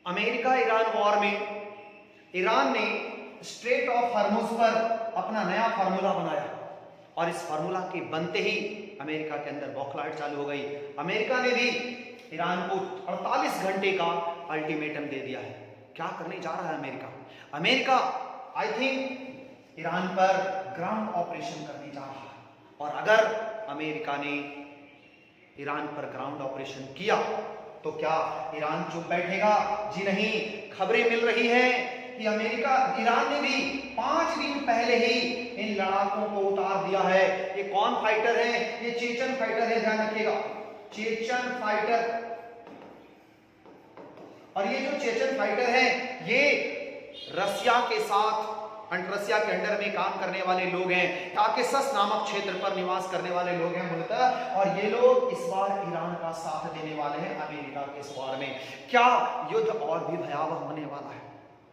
America Iran war में Iran ने straight of Hormuz पर अपना नया फार्मूला बनाया और इस फार्मूला के बनते ही अमेरिका के अंदर बौखलाहट चालू हो गई। अमेरिका ने भी ईरान को 48 घंटे का अल्टीमेटम दे दिया है। क्या करने जा रहा है America? America I think Iran पर ग्राउंड ऑपरेशन करने जा रहा है और अगर अमेरिका ने ईरान पर ग्राउंड ऑपरेशन किया तो क्या ईरान चुप बैठेगा? जी नहीं। खबरें मिल रही हैं कि ईरान ने भी 5 दिन पहले ही इन लड़ाकों को उतार दिया है। ये कौन फाइटर है? ये चेचन फाइटर है, ध्यान रखिएगा, चेचन फाइटर। और ये जो चेचन फाइटर है ये रसिया के साथ रसिया के अंडर में काम करने वाले लोग हैं। काकेशस नामक क्षेत्र पर निवास करने वाले लोग हैं मूलतः, और ये लोग इस बार ईरान का साथ देने वाले हैं अमेरिका के इस वार में। क्या युद्ध और भी भयावह होने वाला है?